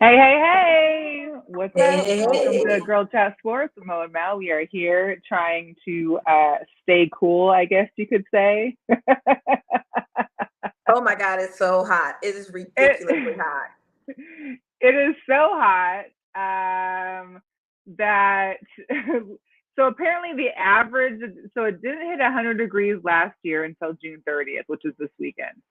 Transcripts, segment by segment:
Hey, hey, hey! What's up? Welcome to Hey. Girl Chat Sports with Mo and Mel. We are here trying to stay cool, I guess you could say. Oh my God, it's so hot. It is ridiculously it hot. it is so hot that so apparently the average, so it didn't hit 100 degrees last year until June 30th, which is this weekend.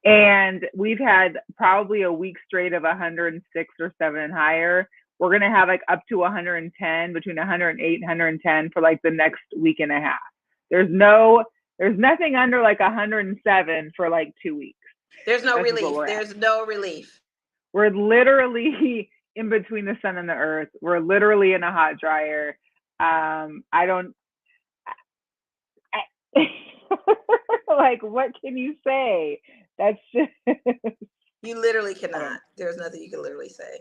And we've had probably a week straight of 106 or 7 and higher. We're going to have like up to 110, between 108 and 110 for like the next week and a half. There's no, there's nothing under like 107 for like 2 weeks. There's no That's just what relief. we're at. There's no relief. We're literally in between the sun and the earth. We're literally in a hot dryer. I don't, I, like, what can you say? That's just, You literally I don't, cannot. There's nothing you can literally say.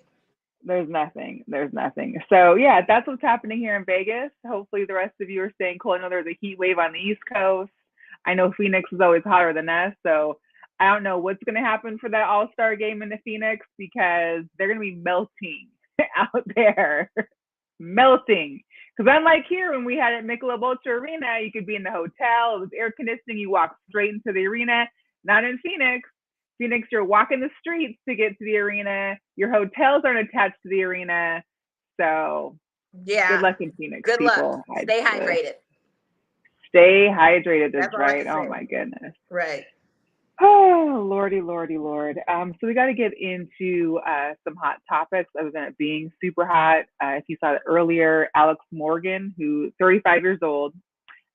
there's nothing. There's nothing. So yeah, that's what's happening here in Vegas. Hopefully the rest of you are staying cool. I know there's a heat wave on the East Coast. I know Phoenix is always hotter than us, so I don't know what's going to happen for that All-Star game in the Phoenix because they're going to be melting out there, melting. Because unlike here, when we had it Michelob Ultra Arena, you could be in the hotel. It was air conditioning. You walk straight into the arena. Not in Phoenix. Phoenix, you're walking the streets to get to the arena. Your hotels aren't attached to the arena. So good Yeah. luck in Phoenix, Good luck. people. Stay hydrated. Stay hydrated is That's all I right. can Oh say. my goodness. Right. Oh, Lordy, Lordy, Lord. So we got to get into some hot topics other than it being super hot. If you saw it earlier, Alex Morgan, who 35 years old,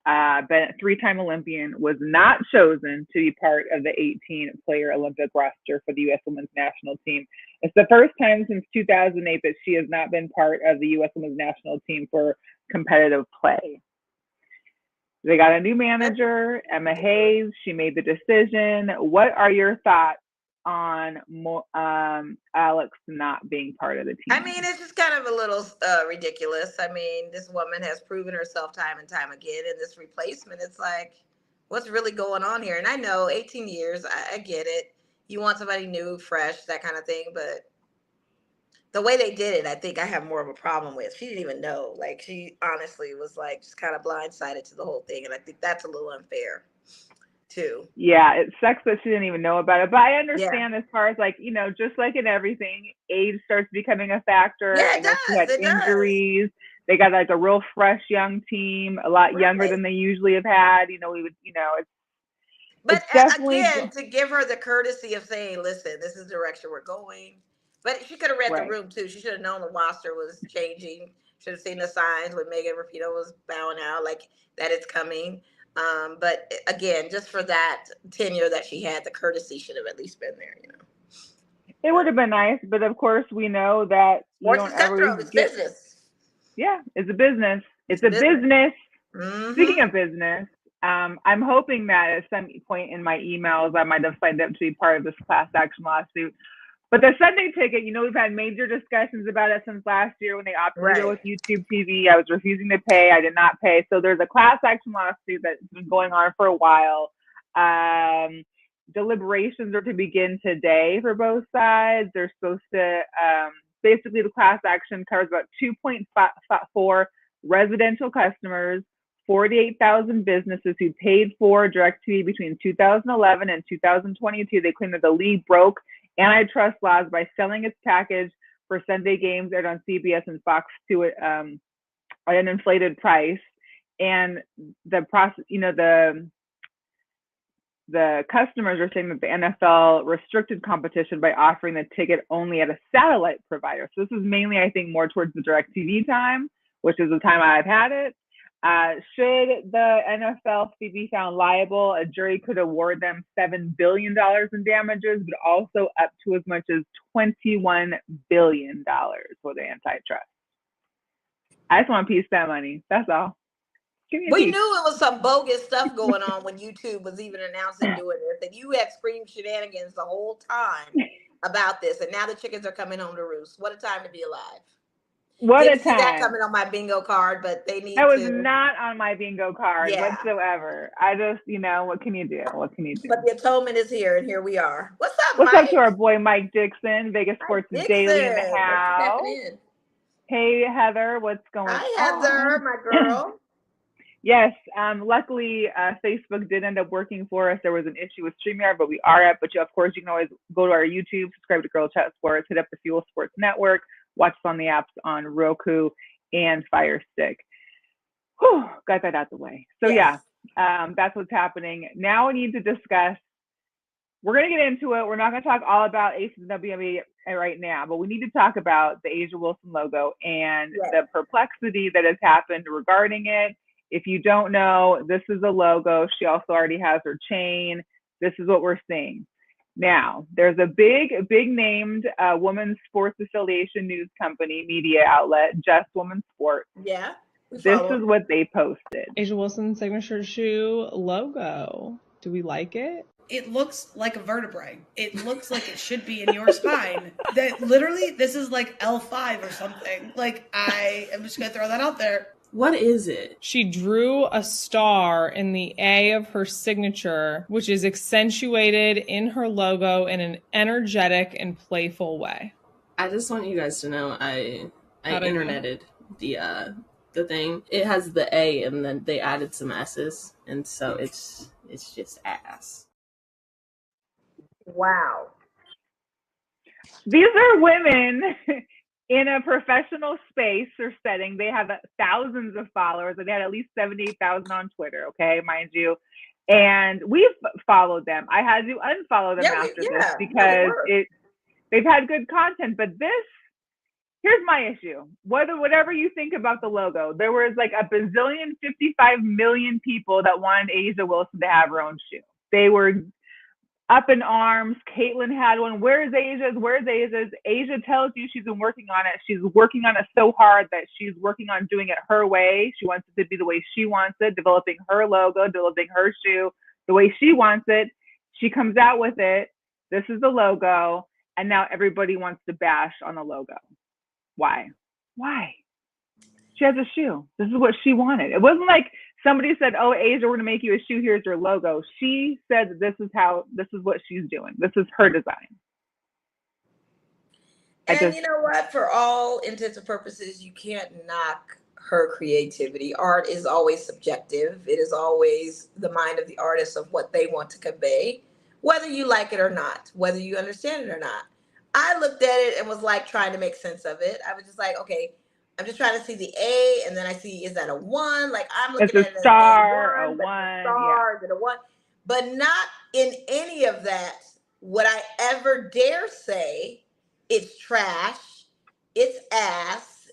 been a three-time Olympian, was not chosen to be part of the 18-player Olympic roster for the U.S. Women's National Team. It's the first time since 2008 that she has not been part of the U.S. Women's National Team for competitive play. They got a new That's manager, Emma ridiculous. Hayes. She made the decision. What are your thoughts on Alex not being part of the I team? mean, it's just kind of a little ridiculous. I mean, this woman has proven herself time and time again, and this replacement, it's like, what's really going on here? And I know 18 years, I get it. You want somebody new, fresh, that kind of thing, but the way they did it, I think I have more of a problem with. She didn't even know. Like, she honestly was like just kind of blindsided to the whole thing, and I think that's a little unfair too. Yeah, it sucks that she didn't even know about it. But I Yeah, understand as far as like, just like in everything, age starts becoming a factor. yeah, I it know she had does. It does. injuries. They got like a real fresh young team, a lot younger Right. than they usually have had. We would, But it's definitely again, to give her the courtesy of saying, "Listen, this is the direction we're going," but she could have read the right. room too. She should have known the roster was changing. Should have seen the signs when Megan Rapinoe was bowing out, like that it's coming. But again, just for that tenure that she had, the courtesy should have at least been there. It would But have been nice, but of course we know that you sports don't is ever cutthroat. It's get. business. Yeah, it's a business. It's It's a a business. business. Speaking Mm-hmm. of business, I'm hoping that at some point in my emails, I might have signed up to be part of this class action lawsuit. But the Sunday ticket, we've had major discussions about it since last year when they opted to go Right. with YouTube TV. I was refusing to pay. I did not pay. So there's a class action lawsuit that's been going on for a while. Um, Deliberations are to begin today for both sides. They're supposed to, basically, the class action covers about 2.4 residential customers, 48,000 businesses who paid for DirecTV between 2011 and 2022. They claim that the league broke antitrust laws by selling its package for Sunday games aired on CBS and Fox to it at an inflated price. And the process, the customers are saying that the NFL restricted competition by offering the ticket only at a satellite provider. So this is mainly, I think, more towards the DirecTV time, which is the time I've had it. Should the NFL be found liable, a jury could award them $7 billion in damages, but also up to as much as $21 billion for the antitrust. I just want a piece of that money. That's all. Give me a We piece. knew it was some bogus stuff going on when YouTube was even announcing doing this. And you had screamed shenanigans the whole time about this. And now the chickens are coming home to roost. What a time to be alive. What a Didn't see that time. coming on my bingo card, but they That need was to. not on my bingo card Yeah. whatsoever. I just, what can you do? What can you do? But the atonement is here, and here we are. What's up, What's up to Mike? our boy Mike Dixon, Vegas Mike Sports Daily in the Dixon. Thanks for tapping house. in. Hey Heather, what's going Hi, Heather, on? my girl. Yes, luckily Facebook did end up working for us. There was an issue with StreamYard, but we are up. But of course, you can always go to our YouTube, subscribe to Girl Chat Sports, hit up the Fuel Sports Network, watch us on the apps on Roku and Fire Stick. Whew, got that out the way. So Yes. that's what's happening. Now we need to discuss. We're going to get into it. We're not going to talk all about Aces and WNBA right now, but we need to talk about the A'ja Wilson logo and the perplexity that has happened regarding it. If you don't know, this is a logo. She also already has her chain. This is what we're seeing. Now, there's a big named women's sports affiliation news company, media outlet, Just Women's Sports. Yeah. This is what they posted. A'ja Wilson signature shoe logo. Do we like it? It looks like a vertebrae. It looks like it should be in your spine. That literally, this is like L5 or something. Like, I am just going to throw that out there. What is it? She drew a star in the A of her signature, which is accentuated in her logo in an energetic and playful way. I just want you guys to know I interneted the thing. It has the A and then they added some S's, and so it's just ass. Wow. These are women in a professional space or setting. They have thousands of followers. They had at least 78,000 on Twitter, okay, mind you. And we've followed them. I had to unfollow them after this because they've had good content. But here's my issue. Whatever you think about the logo, there was like a bazillion, 55 million people that wanted A'ja Wilson to have her own shoe. They were up in arms. Caitlin had one. Where's A'ja's? A'ja tells you she's been working on it. She's working on it so hard that she's working on doing it her way. She wants it to be the way she wants it, developing her logo, developing her shoe the way she wants it. She comes out with it. This is the logo. And now everybody wants to bash on the logo. Why? She has a shoe. This is what she wanted. It wasn't like somebody said, "Oh, A'ja, we're going to make you a shoe. Here's your logo." She said that this is what she's doing. This is her design. And you know what? For all intents and purposes, you can't knock her creativity. Art is always subjective. It is always the mind of the artist of what they want to convey, whether you like it or not, whether you understand it or not. I looked at it and was like trying to make sense of it. I was just like, okay, I'm just trying to see the A, and then I see, is that a 1? Like, I'm looking at it as a 1, a 1, is it a 1? But not in any of that would I ever dare say it's trash, it's ass,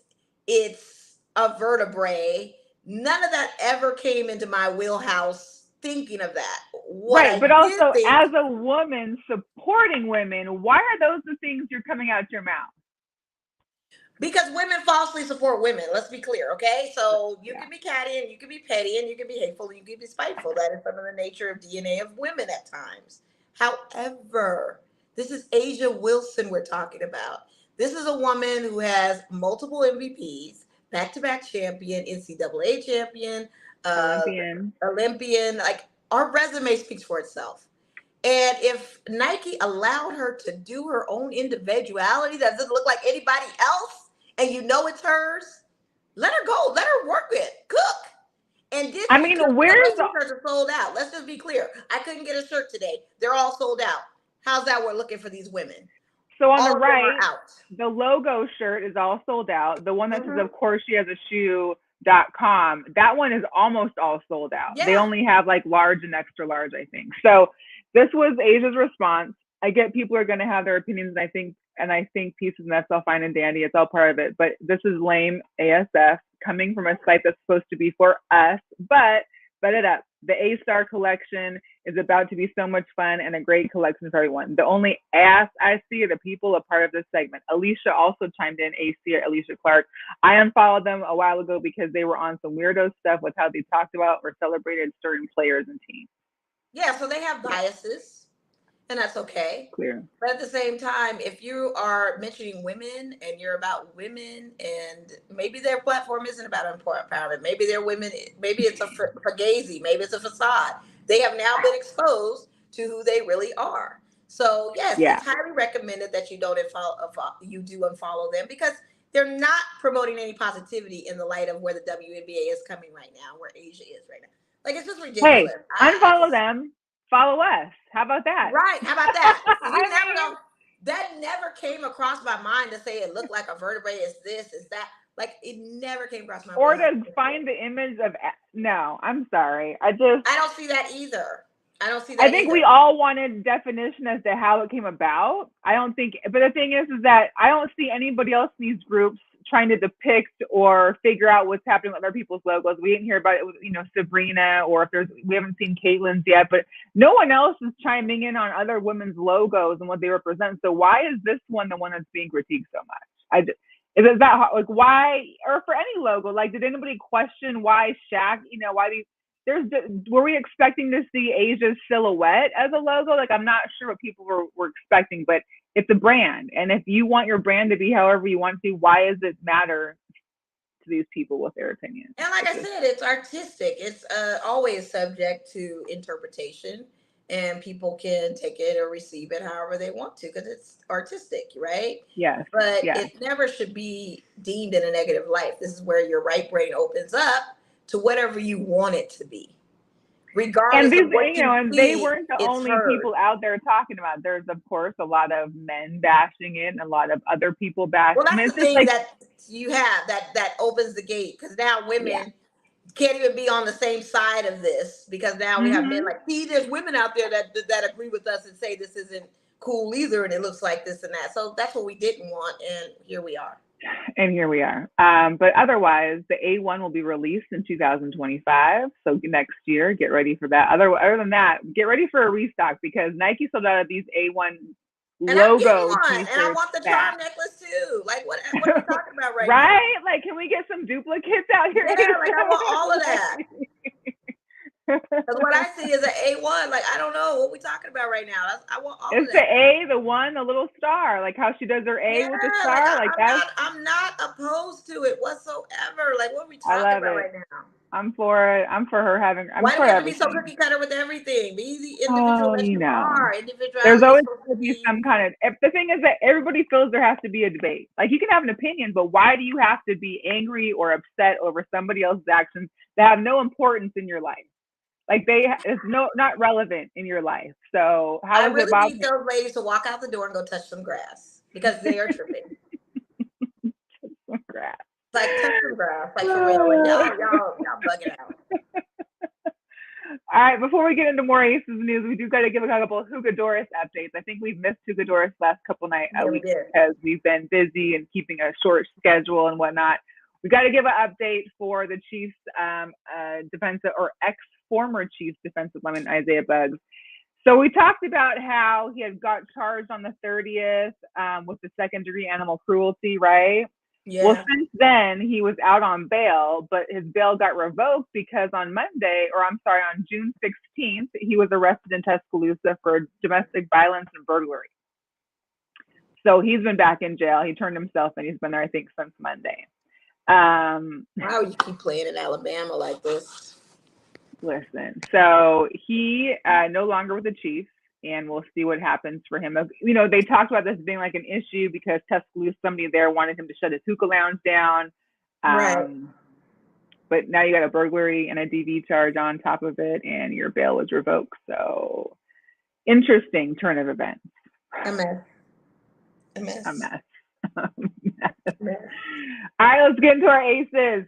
it's a vertebrae. None of that ever came into my wheelhouse thinking of that. But also as a woman supporting women, why are those the things you're coming out your mouth? Because women falsely support women. Let's be clear, okay? So you can be catty and you can be petty and you can be hateful and you can be spiteful. That is some of the nature of DNA of women at times. However, this is A'ja Wilson we're talking about. This is a woman who has multiple MVPs, back-to-back champion, NCAA champion, Olympian. Like, our resume speaks for itself. And if Nike allowed her to do her own individuality that doesn't look like anybody else, and you know it's hers, let her go. Let her work it. Cook. And this, where's the shirts are sold out? Let's just be clear. I couldn't get a shirt today. They're all sold out. How's that? We're looking for these women. So on the right, the logo shirt is all sold out. The one that says, of course, she has a shoe.com, that one is almost all sold out. Yeah. They only have like large and extra large, I think. So this was A'ja's response. I get people are going to have their opinions, and I think pieces, and that's all fine and dandy. It's all part of it. But this is lame ASF coming from a site that's supposed to be for us. But it up. The A-Star collection is about to be so much fun and a great collection for everyone. The only ass I see are the people a part of this segment. Alicia also chimed in, AC or Alicia Clark. I unfollowed them a while ago because they were on some weirdo stuff with how they talked about or celebrated certain players and teams. Yeah, so they have biases. and that's okay. Clear. But at the same time, if you are mentioning women and you're about women, and maybe their platform isn't about empowerment, maybe they're women, maybe it's a fugazi, maybe it's a facade. They have now been exposed to who they really are. So yes, Yeah. it's highly recommended that you don't you do unfollow them, because they're not promoting any positivity in the light of where the WNBA is coming right now, where Asia is right now. Like, it's just ridiculous. Hey, unfollow them, follow us. How about that? Right. How about that? You I never mean, know. That never came across my mind to say it looked like a vertebrae, is this, is that. Like, it never came across my or mind. to find the image of, no, I'm sorry. I don't see that either. I don't see that I think either. we all wanted definition as to how it came about. I don't think, but the thing is that I don't see anybody else in these groups trying to depict or figure out what's happening with other people's logos. We didn't hear about it with, Sabrina, or if we haven't seen Caitlin's yet, but no one else is chiming in on other women's logos and what they represent. So why is this one the one that's being critiqued so much? Is it that, like, why, or for any logo, like, did anybody question why Shaq, why these, were we expecting to see Asia's silhouette as a logo? Like, I'm not sure what people were expecting, but it's a brand. And if you want your brand to be however you want to, why does it matter to these people with their opinions? And like I said, it's artistic. It's always subject to interpretation, and people can take it or receive it however they want to, because it's artistic, right? Yes. But yes. it never should be deemed in a negative light. This is where your right brain opens up to whatever you want it to be, regardless And these, of what you and see, they weren't the it's only heard. people out there talking about it. There's, of course, a lot of men bashing it and a lot of other people bashing. Well, that's I mean, the thing that you have that opens the gate, because now women can't even be on the same side of this, because now we have men like, see, there's women out there that agree with us and say this isn't cool either, and it looks like this and that. So that's what we didn't want, and here we are. And here we are. But otherwise, the A1 will be released in 2025. So next year, get ready for that. Other than that, get ready for a restock, because Nike sold out of these A1 and logo t-shirts. And I want the charm necklace too. Like, what are we talking about right now? Right? Like, can we get some duplicates out here? Yeah, like, I want all of that. Because what I see is an A1. Like, I don't know what we're talking about right now. I want all of that. It's the A, the one, the little star, like how she does her A with the star. I'm not opposed to it whatsoever. Like, what are we talking about right now? I'm for it. I'm for her having. Why do you have to be so cookie cutter with everything? Be the individual that you are. Individuality. There's always going to be some kind of. The thing is that everybody feels there has to be a debate. Like, you can have an opinion, but why do you have to be angry or upset over somebody else's actions that have no importance in your life? Like, it's not relevant in your life. So how is it about? I really need those ladies to walk out the door and go touch some grass, because they are tripping. Touch some grass. Like, touch some grass. Like, for real. Like, y'all bugging out. All right, before we get into more Aces news, we do got to give a couple of Hugo-Doris updates. I think we've missed Hugo-Doris last couple nights weeks because we've been busy and keeping a short schedule and whatnot. We got to give an update for the Chiefs defensive, or ex-former Chiefs defensive lineman Isaiah Buggs. So we talked about how he had got charged on the 30th with the second-degree animal cruelty, right? Yeah. Well, since then, he was out on bail, but his bail got revoked because on June 16th, he was arrested in Tuscaloosa for domestic violence and burglary. So he's been back in jail. He turned himself in. He's been there, I think, since Monday. Wow, you keep playing in Alabama like this. Listen, so he no longer with the Chiefs, and we'll see what happens for him. You know, they talked about this being like an issue because Tuscaloosa, somebody there wanted him to shut his hookah lounge down. Right. But now you got a burglary and a DV charge on top of it, and your bail was revoked. So interesting turn of events. A mess. All right, let's get into our Aces.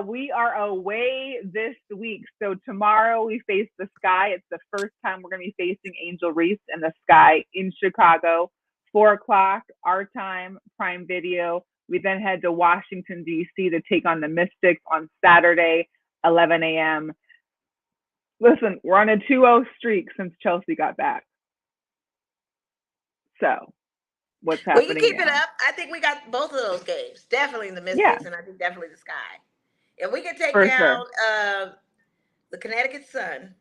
We are away this week. So tomorrow we face the Sky. It's the first time we're going to be facing Angel Reese and the Sky in Chicago. 4 o'clock, our time, Prime Video. We then head to Washington, D.C. to take on the Mystics on Saturday, 11 a.m. Listen, we're on a 2-0 streak since Chelsea got back. So what's happening? Well, you keep it up. I think we got both of those games. Definitely the Mystics, and I think definitely the Sky. If we can take down the Connecticut Sun,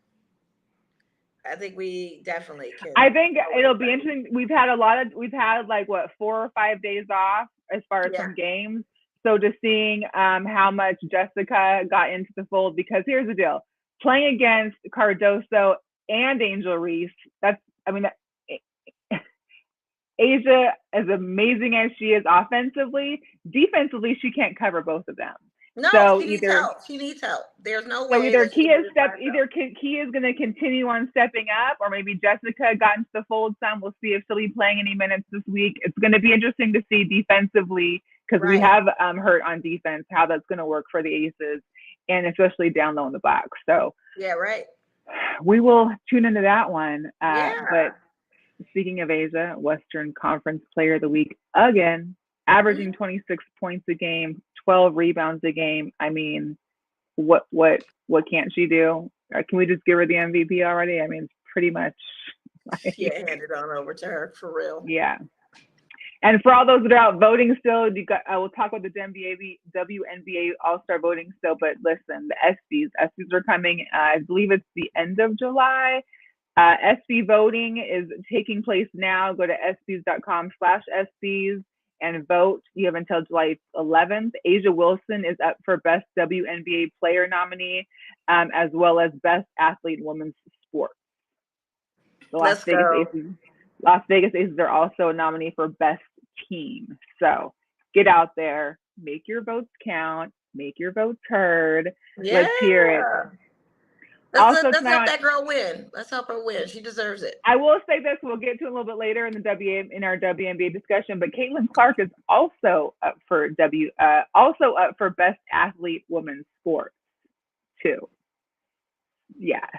I think we definitely can. I think it'll be interesting. We've had like what 4 or 5 days off as far as some games. So just seeing how much Jessica got into the fold, because here's the deal: playing against Cardoso and Angel Reese, Asia, as amazing as she is offensively, defensively she can't cover both of them. No, so she needs help. She needs help. There's no way. So either Kia is going to continue on stepping up, or maybe Jessica got into the fold some. We'll see if she'll be playing any minutes this week. It's going to be interesting to see defensively, because we have hurt on defense, how that's going to work for the Aces, and especially down low in the box. So yeah, right. We will tune into that one. But speaking of Asia, Western Conference Player of the Week again, averaging 26 points a game, 12 rebounds a game. I mean, what can't she do? Can we just give her the MVP already? I mean, it's pretty much. Hand it on over to her for real. Yeah. And for all those that are out voting still, I will talk about the WNBA All-Star voting still. But listen, the ESPYs are coming. I believe it's the end of July. ESPY voting is taking place now. Go to espys.com/ESPYs and vote. You have until July 11th. Asia Wilson is up for Best WNBA Player nominee, as well as Best Athlete in Women's Sports. The Las Vegas Aces are also a nominee for Best Team. So get out there, make your votes count, make your votes heard. Yeah. Let's hear it. Let's help that girl win. Let's help her win. She deserves it. I will say this: we'll get to it a little bit later in our WNBA discussion. But Caitlin Clark is also up for Best Athlete Women's Sports too. Yes.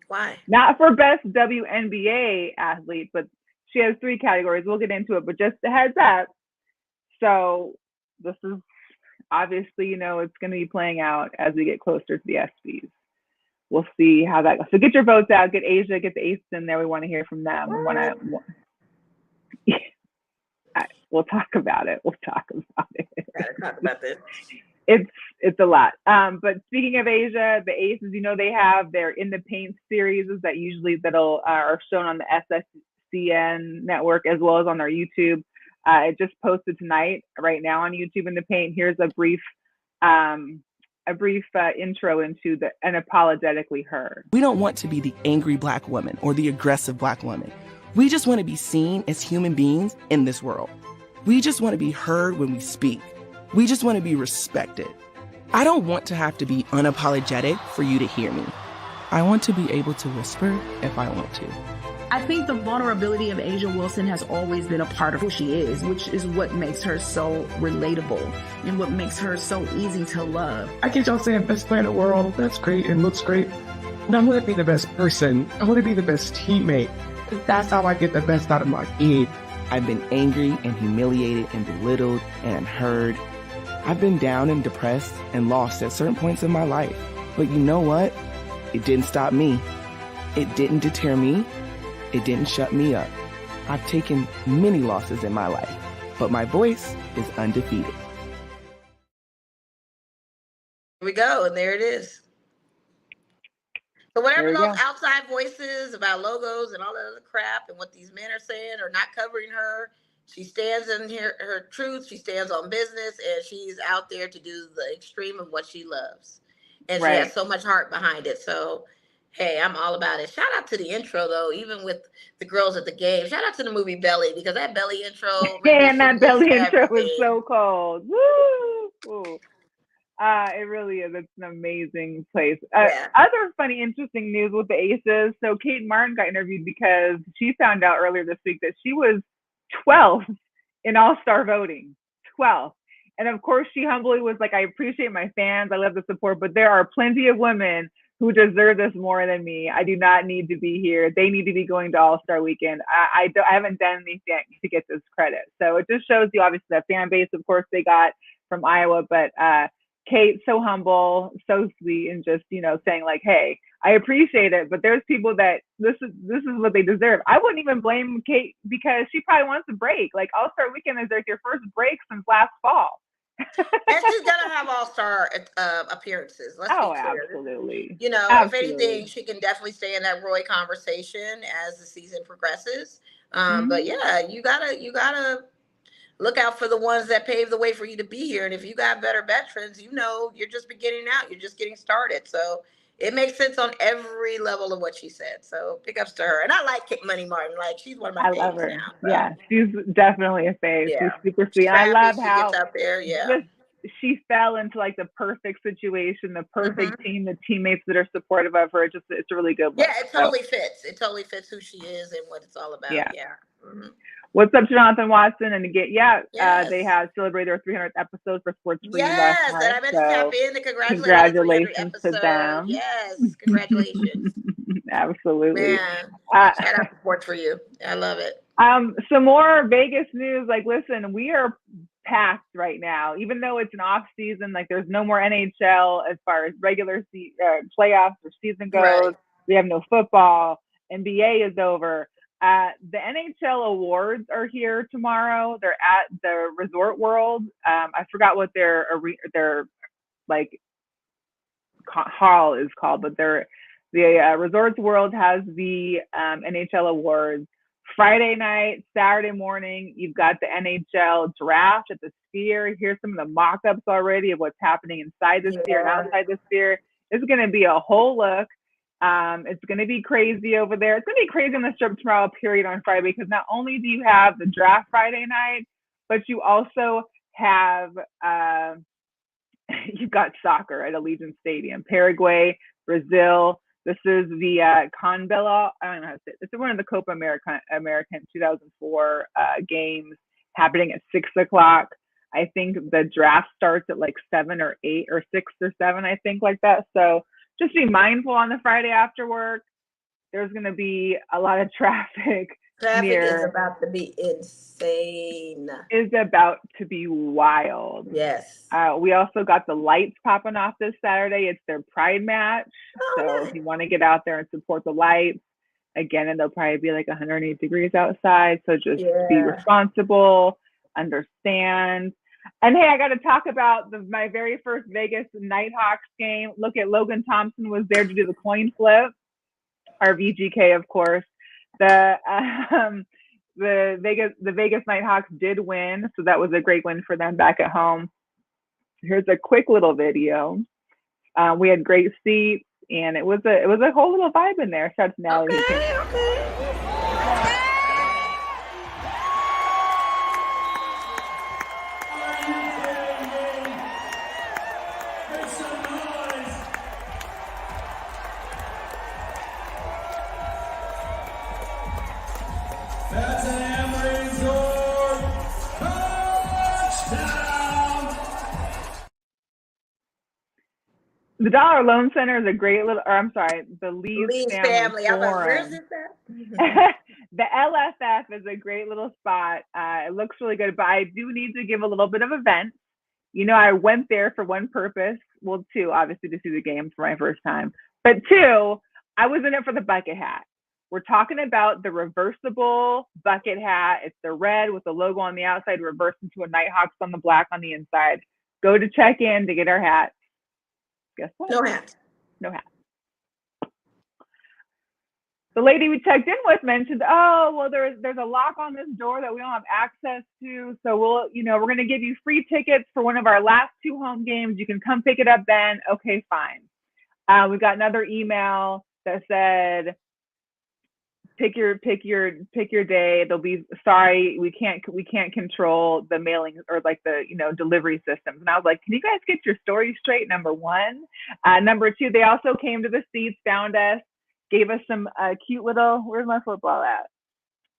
Why? Not for Best WNBA Athlete, but she has 3 categories. We'll get into it, but just a heads up. So this is obviously, it's going to be playing out as we get closer to the ESPYs. We'll see how that goes. So get your votes out. Get Asia, get the Aces in there. We want to hear from them. We'll talk about it. Gotta talk about this. It's a lot. But speaking of Asia, the Aces, they have their In the Paint series that'll are shown on the SSCN network as well as on their YouTube. It just posted tonight, right now on YouTube In the Paint. Here's a brief intro into the Unapologetically Her. We don't want to be the angry Black woman or the aggressive Black woman. We just want to be seen as human beings in this world. We just want to be heard when we speak. We just want to be respected. I don't want to have to be unapologetic for you to hear me. I want to be able to whisper if I want to. I think the vulnerability of Asia Wilson has always been a part of who she is, which is what makes her so relatable and what makes her so easy to love. I get y'all saying best player in the world. That's great and looks great. But I want to be the best person. I want to be the best teammate. That's how I get the best out of my kid. I've been angry and humiliated and belittled and unheard. I've been down and depressed and lost at certain points in my life. But you know what? It didn't stop me. It didn't deter me. It didn't shut me up. I've taken many losses in my life, but my voice is undefeated. Here we go, and there it is. So whatever those outside voices about logos and all that other crap and what these men are saying or not covering her, she stands in her truth. She stands on business, and she's out there to do the extreme of what she loves. And she has so much heart behind it. So, hey, I'm all about it. Shout out to the intro, though, even with the girls at the game. Shout out to the movie Belly, because that Belly intro. And that Belly intro was so cold. Woo! It really is. It's an amazing place. Other funny, interesting news with the Aces. So Kate Martin got interviewed because she found out earlier this week that she was 12th in All-Star voting. 12th. And of course, she humbly was like, I appreciate my fans. I love the support, but there are plenty of women who deserve this more than me. I do not need to be here. They need to be going to All-Star Weekend. I haven't done anything to get this credit. So it just shows you, obviously, that fan base, of course, they got from Iowa. But Kate, so humble, so sweet, and just, saying like, hey, I appreciate it, but there's people that this is what they deserve. I wouldn't even blame Kate, because she probably wants a break. Like, All-Star Weekend is like your first break since last fall. And she's gonna have all-star appearances. Let's be clear. Absolutely. You know, Absolutely. if anything, she can definitely stay in that Roy conversation as the season progresses. But yeah, you gotta look out for the ones that pave the way for you to be here. And if you got better veterans, you know, you're just beginning out. You're just getting started. So it makes sense on every level of what she said. So big ups to her. And I like Money Martin. Like, she's one of my I love faves her. now. So. Yeah, she's definitely a fave. Yeah. She's super sweet. Scrappy, I love she how gets out there. Yeah. just she fell into like the perfect situation, the perfect team, the teammates that are supportive of her. It's a really good look. Yeah, it totally fits. It totally fits who she is and what it's all about. Yeah. What's up, Jonathan Watson? And again, they have celebrated their 300th episode for Sports For You last night. And I meant to tap in to congratulations to them. Yes, congratulations. Absolutely. Man, shout out to Sports For You. I love it. Some more Vegas news. Like, listen, we are packed right now, even though it's an off season. Like, there's no more NHL as far as regular playoffs or season goes. Right. We have no football. NBA is over. The NHL awards are here tomorrow. They're at the Resort World. I forgot what their like hall is called, but the Resorts World has the NHL awards. Friday night, Saturday morning, you've got the NHL draft at the Sphere. Here's some of the mock-ups already of what's happening inside the Sphere and outside the Sphere. It's going to be a whole look. It's going to be crazy over there. It's going to be crazy on the Strip tomorrow, period, on Friday, because not only do you have the draft Friday night, but you also have, you've got soccer at Allegiant Stadium, Paraguay, Brazil. This is the Conbella, I don't know how to say it. It's one of the Copa American 2004 games happening at 6 o'clock. I think the draft starts at like 7 or 8 or 6 or 7, I think, like that. So just be mindful on the Friday after work. There's going to be a lot of traffic. Traffic is about to be insane. Is about to be wild. Yes. We also got the lights popping off this Saturday. It's their Pride match. So if you want to get out there and support the lights, again, and they'll probably be like 108 degrees outside. So just be responsible, understand. And hey, I got to talk about my very first Vegas Nighthawks game. Look at Logan Thompson was there to do the coin flip. Our VGK, of course. The Vegas Nighthawks did win, so that was a great win for them back at home. Here's a quick little video. We had great seats, and it was a whole little vibe in there. Shout out to Natalie. That's an Emory Resort touchdown! The Dollar Loan Center is a great little, the Lee's family I'm like, where's this at? The LFF is a great little spot. It looks really good, but I do need to give a little bit of a vent. You know, I went there for one purpose. Well, two, obviously, to see the game for my first time. But two, I was in it for the bucket hat. We're talking about the reversible bucket hat. It's the red with the logo on the outside, reversed into a Nighthawks on the black on the inside. Go to check in to get our hat. Guess what? No hat. No hat. The lady we checked in with mentioned, oh, well, there's a lock on this door that we don't have access to. So we're going to give you free tickets for one of our last 2 home games. You can come pick it up then. Okay, fine. We got another email that said, pick your day. They'll be sorry, we can't control the mailing or like the delivery systems. And I was like, can you guys get your story straight? Number one. Number two, they also came to the seats, found us, gave us some cute little, where's my football at?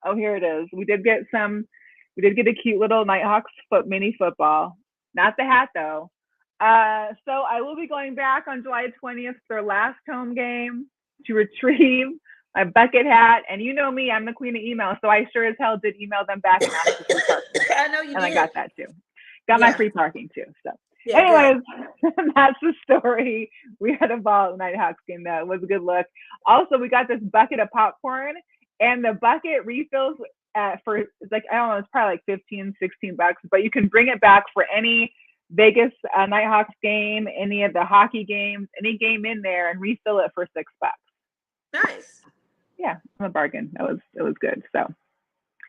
Oh, here it is. We did get a cute little Nighthawks mini football. Not the hat though. So I will be going back on July 20th for their last home game to retrieve my bucket hat. And you know me, I'm the queen of email. So I sure as hell did email them back and ask for free parking. I know you did. And I got that too. Got my free parking too. So anyways, that's the story. We had a ball at the Nighthawks game. That was a good look. Also, we got this bucket of popcorn, and the bucket refills for, it's like, I don't know, it's probably like $15, $16, but you can bring it back for any Vegas Nighthawks game, any of the hockey games, any game in there, and refill it for $6. Nice. Yeah, a bargain. It was good. So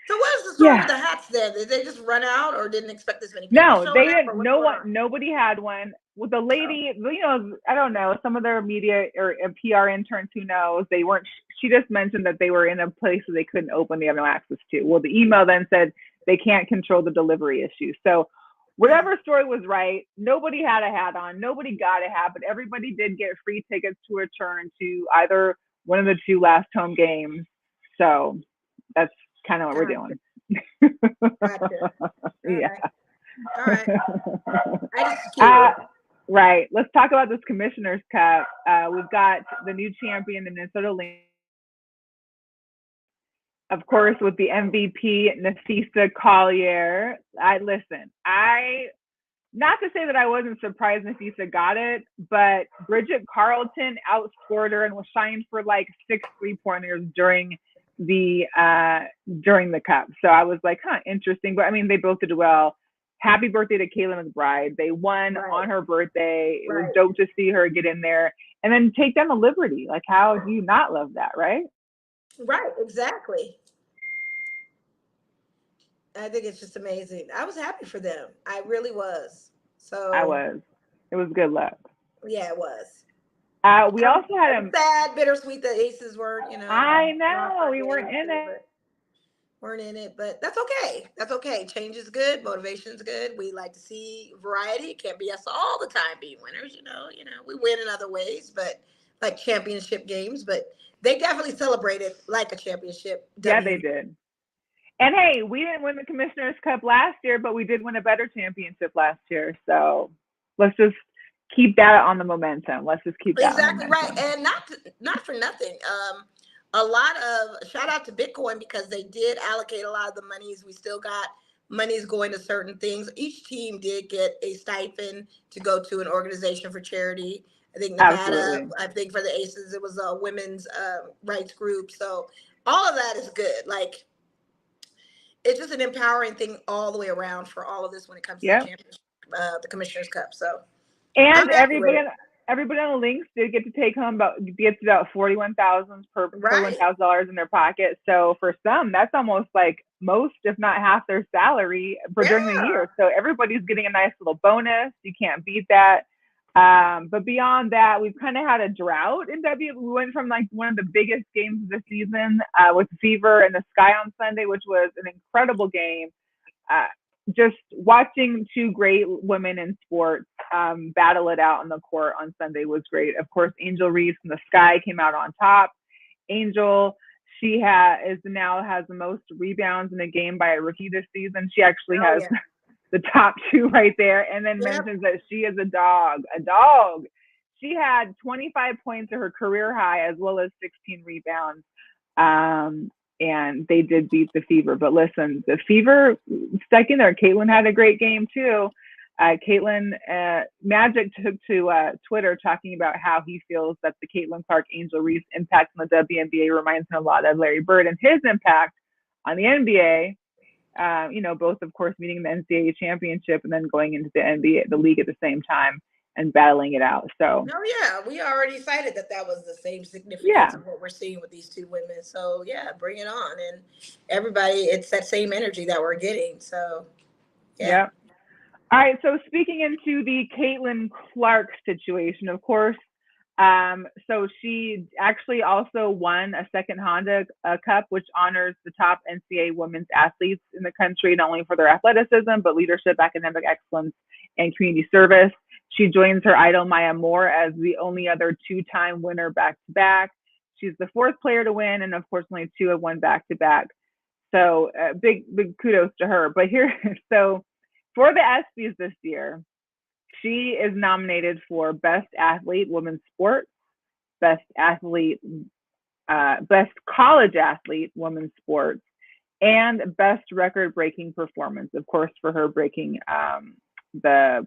what is the story with the hats then? Did they just run out or didn't expect this many people? No, they up, didn't. No one. Nobody had one. Well, the lady, I don't know. Some of their media or PR interns, who knows, they weren't. She just mentioned that they were in a place that they couldn't open. They have no access to. Well, the email then said they can't control the delivery issue. So whatever story was right, nobody had a hat on. Nobody got a hat, but everybody did get free tickets to return to either one of the two last home games. So that's kind of what we're doing. Gotcha. Yeah. All right. I just curious. Right. Let's talk about this Commissioner's Cup. We've got the new champion, the Minnesota Lynx. Of course, with the MVP, Nafisa Collier. Not to say that I wasn't surprised Nafisa got it, but Bridget Carlton outscored her and was shined for like 6 3-pointers during the cup. So I was like, interesting. But I mean, they both did well. Happy birthday to Kayla McBride. They won on her birthday. It was dope to see her get in there and then take them a liberty. Like, how do you not love that, right? Right, exactly. I think it's just amazing. I was happy for them. I really was. So I was. It was good luck. Yeah, it was. We also had sad, bittersweet that Aces weren't, I know we weren't in it. But that's okay. That's okay. Change is good. Motivation's good. We like to see variety. It can't be us all the time being winners. We win in other ways, but like championship games. But they definitely celebrated like a championship. Yeah, they did. And hey, we didn't win the Commissioner's Cup last year, but we did win a better championship last year. So let's just keep that on the momentum. Let's just keep that exactly right. And not for nothing. A lot of shout out to Bitcoin because they did allocate a lot of the monies. We still got monies going to certain things. Each team did get a stipend to go to an organization for charity. I think Nevada, absolutely. I think for the Aces, it was a women's rights group. So all of that is good. Like, it's just an empowering thing all the way around for all of this when it comes to the championship, the Commissioner's Cup. So, and everybody on the Lynx did get to take home about $41,000 per $1,000 in their pocket. So for some, that's almost like most, if not half, their salary for during the year. So everybody's getting a nice little bonus. You can't beat that. But beyond that, we've kind of had a drought in W. We went from like one of the biggest games of the season with Fever and the Sky on Sunday, which was an incredible game. Just watching two great women in sports battle it out on the court on Sunday was great. Of course, Angel Reese from the Sky came out on top. Angel, she has the most rebounds in a game by a rookie this season. She actually has the top 2 right there, and then mentions that she is a dog. She had 25 points to her career high as well as 16 rebounds. And they did beat the Fever. But listen, the Fever stuck in there. Caitlin had a great game too. Magic took to Twitter talking about how he feels that the Caitlin Clark Angel Reese impact on the WNBA reminds him a lot of Larry Bird and his impact on the NBA. Both of course meeting the NCAA championship and then going into the NBA, the league at the same time and battling it out. So we already cited that was the same significance of what we're seeing with these two women. So bring it on. And everybody, it's that same energy that we're getting. So all right. So speaking into the Caitlin Clark situation, of course, so she actually also won a second Honda Cup, which honors the top NCAA women's athletes in the country, not only for their athleticism, but leadership, academic excellence, and community service. She joins her idol, Maya Moore, as the only other 2-time winner back-to-back. She's the 4th player to win, and of course, only 2 have won back-to-back. So big kudos to her. But so for the ESPYs this year, she is nominated for Best Athlete Women's Sports, Best College Athlete Women's Sports, and Best Record-Breaking Performance, of course, for her breaking the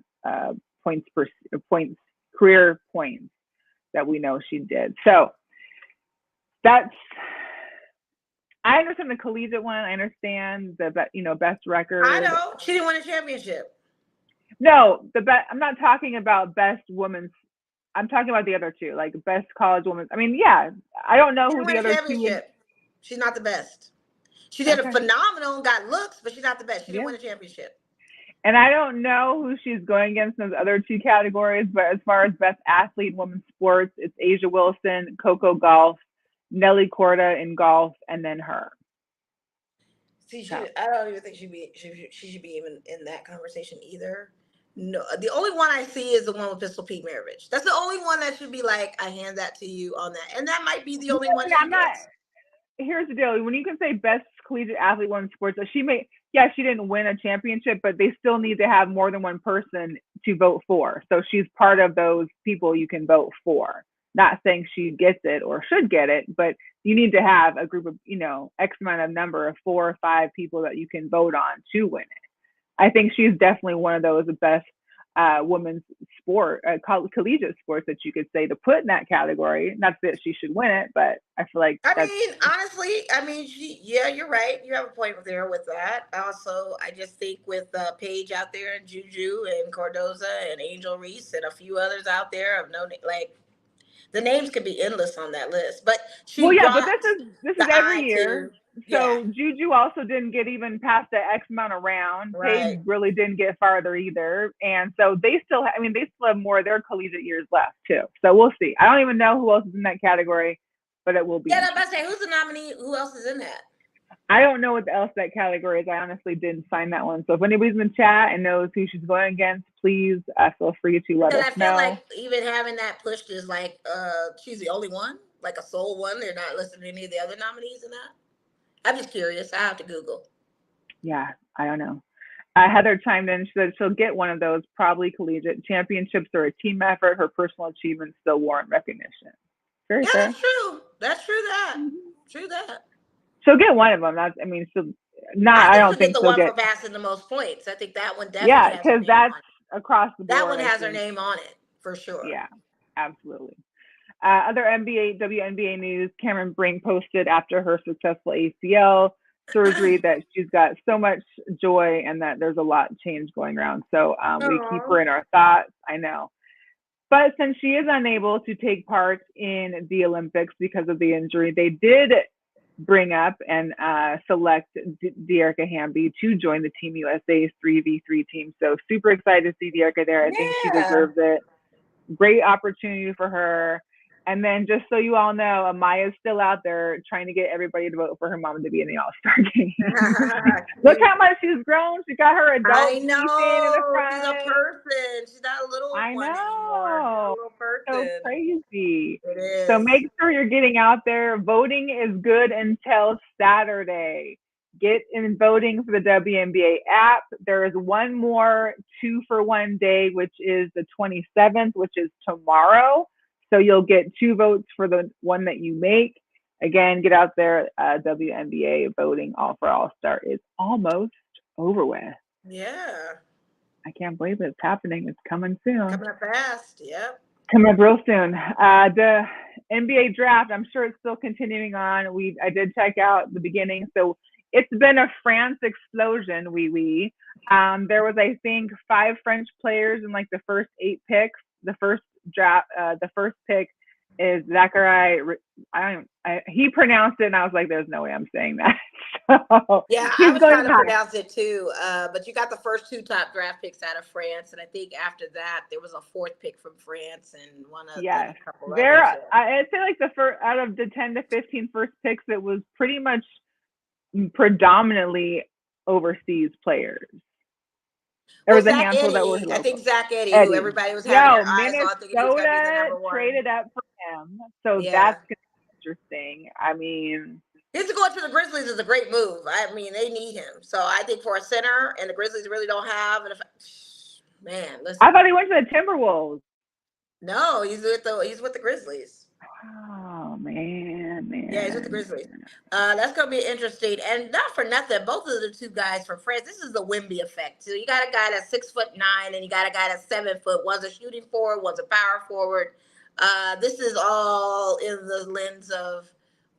career points that we know she did. So I understand the collegiate one. I understand the best record. I know she didn't win a championship. No, I'm not talking about best women's. I'm talking about the other two, like best college women's. I mean, yeah, I don't know She who didn't the win a other two would. championship. She's not the best. She did a Okay. phenomenal and got looks, but she's not the best. She didn't Yeah. win a championship. And I don't know who she's going against in those other two categories, but as far as best athlete in women's sports, it's Asia Wilson, Coco Gauff, Nelly Korda in golf, and then her. See, So. I don't even think she should be even in that conversation either. No, the only one I see is the one with Pistol Pete Maravich. That's the only one that should be like, I hand that to you on that, and that might be the only one she gets. Here's the deal: when you can say best collegiate athlete in sports, she didn't win a championship, but they still need to have more than one person to vote for. So she's part of those people you can vote for. Not saying she gets it or should get it, but you need to have a group of, X amount of number of 4 or 5 people that you can vote on to win it. I think she's definitely one of those best women's sport, collegiate sports that you could say to put in that category. Not that she should win it, but I feel like honestly, you're right. You have a point there with that. Also, I just think with Paige out there and Juju and Cordoza and Angel Reese and a few others out there of no, like, the names could be endless on that list, but but this is every year. So yeah. Juju also didn't get even past the X amount of rounds. Right. Paige really didn't get farther either, and so they still have more of their collegiate years left too. So we'll see. I don't even know who else is in that category, but it will be. Yeah, I'm about to say, who's the nominee? Who else is in that? I don't know what else that category is. I honestly didn't find that one. So if anybody's in the chat and knows who she's going against, please feel free to let us know. I feel like even having that pushed is like she's the only one, like a sole one. They're not listing any of the other nominees in that. I'm just curious. I have to Google. Yeah, I don't know. Heather chimed in. She said she'll get one of those, probably collegiate. Championships are a team effort. Her personal achievements still warrant recognition. Very fair. That's true. That's true. True that. She'll get one of them. I don't think the she'll one get for passing the most points. I think that one definitely. Yeah, because that's across the board. That one has her name on it for sure. Yeah, absolutely. Other WNBA news: Cameron Brink posted after her successful ACL surgery that she's got so much joy and that there's a lot of change going around. So we keep her in our thoughts. I know. But since she is unable to take part in the Olympics because of the injury, they did bring up and select Dearica Hamby to join the Team USA's 3v3 team. So super excited to see Dearica there. I think she deserves it. Great opportunity for her. And then just so you all know, Amaya's still out there trying to get everybody to vote for her mom to be in the All-Star game. Look how much she's grown. She got her adult. I know. In the front. She's a person. She's not a little one anymore. She's a little person. So crazy. It is. So make sure you're getting out there. Voting is good until Saturday. Get in voting for the WNBA app. There is one more 2-for-1 day, which is the 27th, which is tomorrow. So you'll get 2 votes for the one that you make. Again, get out there. WNBA voting for All-Star is almost over with. Yeah. I can't believe it's happening. It's coming soon. Coming up fast. Yep. Coming up real soon. The NBA draft, I'm sure it's still continuing on. I did check out the beginning. So it's been a France explosion. There was, I think, 5 French players in like the first 8 picks. The first pick is Zachary. He pronounced it, and I was like, "There's no way I'm saying that." So yeah, I was trying to pronounce it too. But you got the first 2 top draft picks out of France, and I think after that there was a 4th pick from France and one of a couple others. I'd say like the first out of the 10 to 15 first picks, it was pretty much predominantly overseas players. There was a handful that were local. I think Zach Eddy, who everybody was having their eyes on, thinking he was going to be the number 1. Traded up for him, so that's going to be interesting. I mean, his going to the Grizzlies is a great move. I mean, they need him. So I think for a center, and the Grizzlies really don't have. And listen. I thought he went to the Timberwolves. No, he's with the Grizzlies. Oh man. Yeah, he's with the Grizzlies. That's gonna be interesting, and not for nothing. Both of the 2 guys from France. This is the Wemby effect. So you got a guy that's 6'9", and you got a guy that's 7 foot. One's a shooting forward, one's a power forward. This is all in the lens of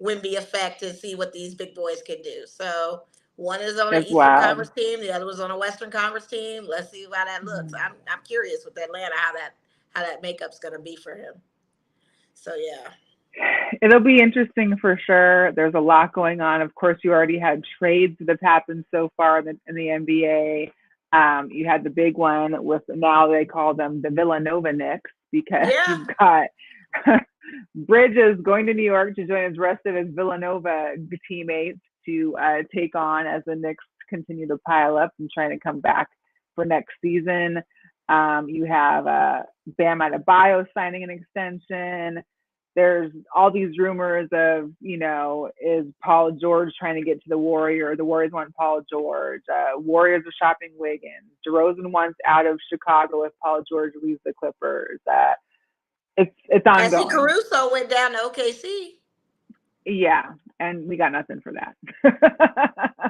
Wemby effect to see what these big boys can do. So One is on an It's Eastern wild. Conference team. The other was on a Western Conference team. Let's see how that looks. I'm curious with Atlanta how that makeup's going to be for him. So yeah. It'll be interesting for sure. There's a lot going on. Of course, you already had trades that have happened so far in the NBA. You had the big one with, now they call them the Villanova Knicks, because you've got Bridges going to New York to join the rest of his Villanova teammates to take on as the Knicks continue to pile up and trying to come back for next season. You have Bam Adebayo signing an extension. There's all these rumors of, is Paul George trying to get to the Warriors? The Warriors want Paul George. Warriors are shopping Wiggins. DeRozan wants out of Chicago if Paul George leaves the Clippers. It's ongoing. I see Caruso went down to OKC. Yeah, and we got nothing for that.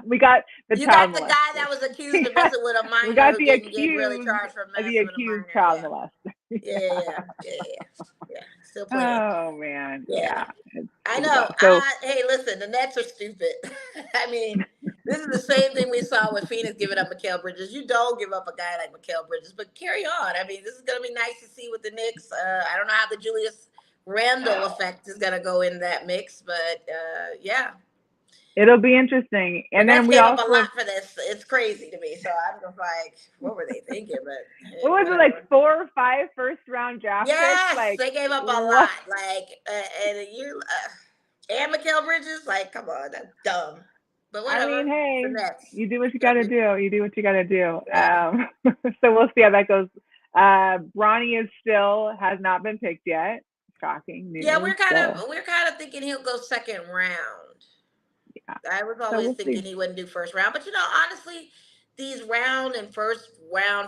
We got the guy that was accused of messing with a minor. We got who the didn't accused, get really charged for messing the with accused a child minor. molester. Yeah. Still playing. Oh man, yeah. I know. So, hey, listen, the Nets are stupid. I mean, this is the same thing we saw with Phoenix giving up Mikal Bridges. You don't give up a guy like Mikal Bridges, but carry on. I mean, this is going to be nice to see with the Knicks. I don't know how the Julius Randle effect is going to go in that mix, but yeah. It'll be interesting. And then we also up a lot for this. It's crazy to me. So I'm just like, what were they thinking? But hey, what was it, like 4 or 5 first-round draft picks? Like, they gave up a lot. Like, and you and Mikal Bridges, like, come on, that's dumb. But whatever. I mean, hey, you do what you got to do. You do what you got to do. So we'll see how that goes. Bronny has not been picked yet. Shocking news. Yeah, we're kind of thinking he'll go second round. Yeah. I was always thinking he wouldn't do first round, but honestly, these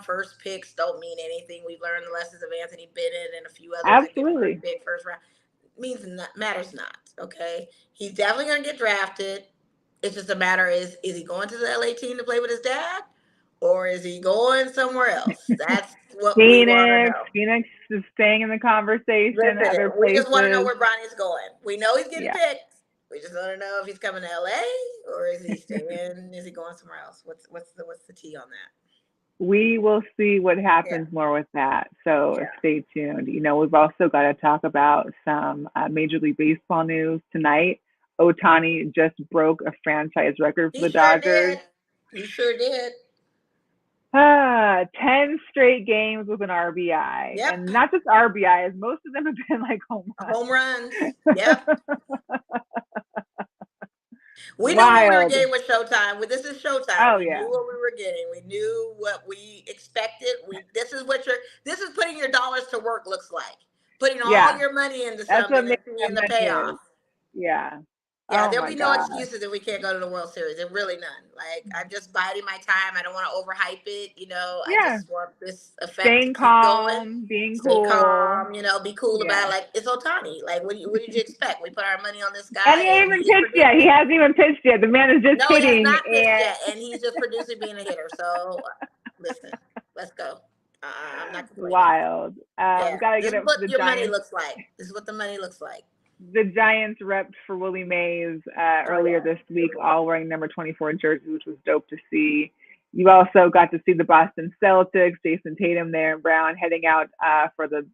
first picks don't mean anything. We've learned the lessons of Anthony Bennett and a few others. Absolutely. That big first round matters not. Okay, he's definitely going to get drafted. It's just a matter is he going to the LA team to play with his dad, or is he going somewhere else? That's what we want to know. Phoenix is staying in the conversation. Listen, we just want to know where Bronny's going. We know he's getting picked. We just want to know if he's coming to LA or is he staying? Is he going somewhere else? What's the tea on that? We will see what happens more with that. So stay tuned. We've also got to talk about some Major League Baseball news tonight. Ohtani just broke a franchise record for the Dodgers. He sure did. 10 straight games with an RBI. Yep. And not just RBIs, most of them have been like home runs. Home runs. Yep. We knew what we were getting with Showtime. This is Showtime. Oh, we knew what we were getting. We knew what we expected. This is putting your dollars to work looks like. Putting all your money into something and seeing the payoff. Yeah. Yeah, there'll be no excuses if we can't go to the World Series. There's really none. Like, I'm just biding my time. I don't want to overhype it. I just want this effect Staying to keep calm, going. Being Stay cool. calm, be cool about it. Like, it's Ohtani. Like, what did you expect? We put our money on this guy. And he hasn't even pitched yet. He hasn't even pitched yet. The man is just hitting. No, he has not pitched yet. And he's just producing being a hitter. So, listen, let's go. I'm not complaining. Wild. Gotta get this is what your money looks like. This is what the money looks like. The Giants repped for Willie Mays earlier this week, all wearing number 24 jerseys, which was dope to see. You also got to see the Boston Celtics, Jason Tatum there and Brown heading out for the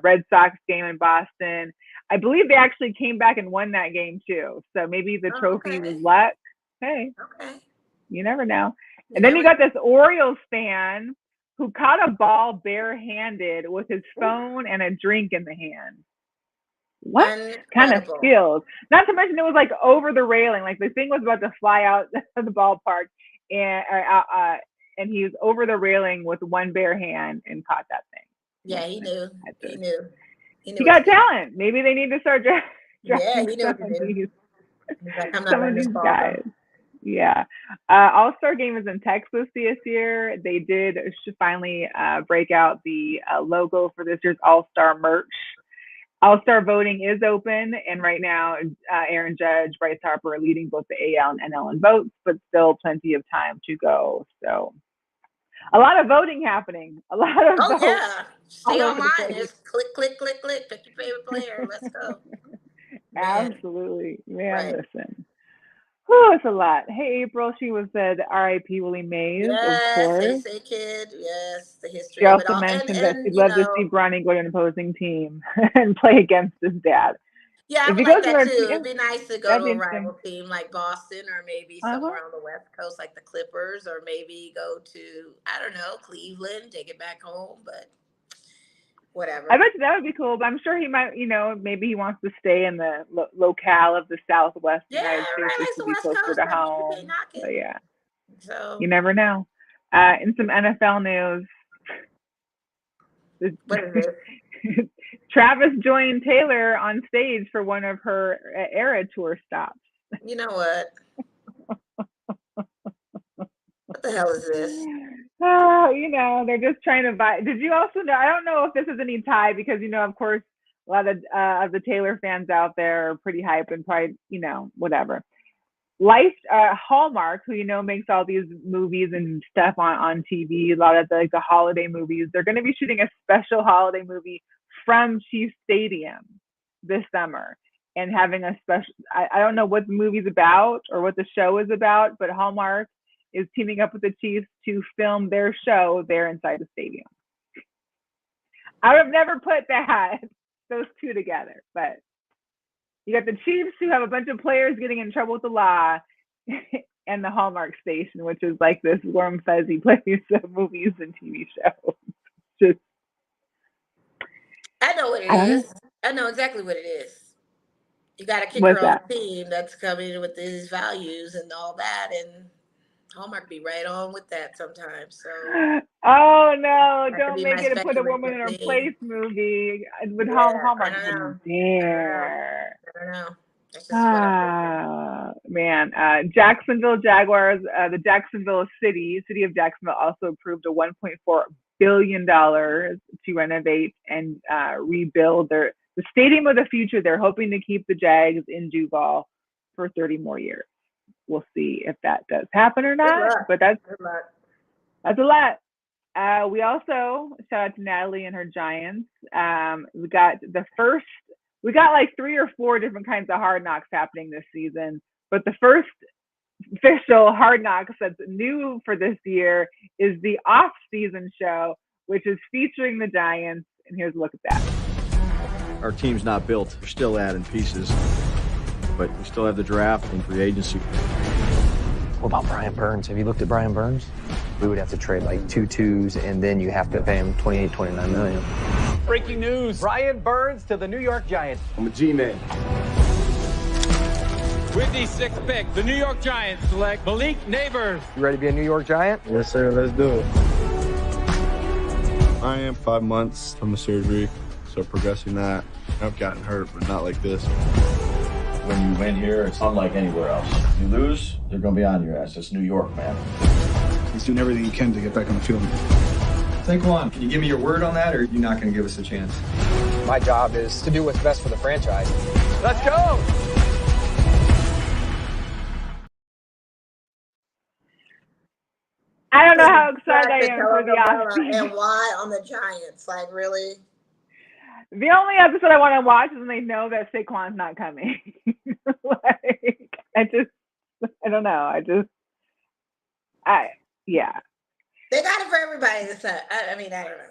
Red Sox game in Boston. I believe they actually came back and won that game too. So maybe the trophy was luck. Hey, you never know. And then you got this Orioles fan who caught a ball barehanded with his phone and a drink in the hand. What kind of skills? Not to mention it was like over the railing. Like the thing was about to fly out of the ballpark, and he was over the railing with one bare hand and caught that thing. Yeah, he knew. He knew. He got talent. Maybe they need to start drafting he knew what to do. Some of these guys. Yeah. All-Star game is in Texas this year. They did finally break out the logo for this year's All-Star merch. All-Star voting is open, and right now, Aaron Judge, Bryce Harper are leading both the AL and NL in votes, but still plenty of time to go. So, a lot of voting happening. A lot of votes. Yeah. Stay online. Just click, click, click, click. Pick your favorite player. Let's go. Absolutely. Man, listen. Whew, it's a lot. Hey, April, she was said R.I.P. Willie Mays, of Yes, course. Say Kid. Yes, the She history of it also all. mentioned that And she'd you love to know, see Bronny go to an opposing team and play against his dad. yeah, I If would he like goes to that our too. team, It'd be nice to go that'd to be a interesting. rival team like Boston or maybe somewhere on the West Coast like the Clippers, or maybe go to, I don't know, Cleveland, take it back home, but whatever. I bet you that would be cool, but I'm sure he might, maybe he wants to stay in the locale of the Southwest Yeah, United States right, just like to the be West closer Coast, to I mean, you can't home. knock But it. yeah, So you never know. In some NFL news, what is this? Travis joined Taylor on stage for one of her Era Tour stops. You know what? What the hell is this? They're just trying to buy. Did you also know? I don't know if this is any tie because, of course, a lot of the Taylor fans out there are pretty hyped and probably, whatever. Hallmark, who makes all these movies and stuff on TV, a lot of the holiday movies, they're going to be shooting a special holiday movie from Chiefs Stadium this summer and having a special. I don't know what the movie's about or what the show is about, but Hallmark is teaming up with the Chiefs to film their show there inside the stadium. I would have never put those two together, but you got the Chiefs who have a bunch of players getting in trouble with the law and the Hallmark station, which is like this warm, fuzzy place of movies and TV shows. Just, I know what it is. I know exactly what it is. You got a kicker on the team that's coming with these values and all that, and Hallmark be right on with that sometimes. So. Oh no! That Don't make it a put a woman in her place movie with Hallmark. I don't know. Dare. I don't know. That's just what I'm man. Jacksonville Jaguars, the Jacksonville city of Jacksonville also approved a $1.4 billion to renovate and rebuild the stadium of the future. They're hoping to keep the Jags in Duval for 30 more years. We'll see if that does happen or not. But that's a lot. We also, shout out to Natalie and her Giants. We got like 3 or 4 different kinds of Hard Knocks happening this season. But the first official Hard Knocks that's new for this year is the off-season show, which is featuring the Giants. And here's a look at that. Our team's not built. We're still adding pieces. But we still have the draft and free agency. What about Brian Burns? Have you looked at Brian Burns? We would have to trade like 2 2s, and then you have to pay him $28-29 million. Breaking news. Brian Burns to the New York Giants. I'm a G-man. With the 6th pick, the New York Giants select Malik Neighbors. You ready to be a New York Giant? Yes, sir. Let's do it. I am 5 months from the surgery, so progressing that. I've gotten hurt, but not like this. When you win here, it's unlike anywhere else. You lose, they're going to be on your ass. It's New York, man. He's doing everything he can to get back on the field. Saquon, can you give me your word on that, or are you not going to give us a chance? My job is to do what's best for the franchise. Let's go! I don't know how excited I am for the offseason. And why on the Giants? Like, really? The only episode I want to watch is when they know that Saquon's not coming. I don't know. Yeah. They got it for everybody this time. I mean, I don't know.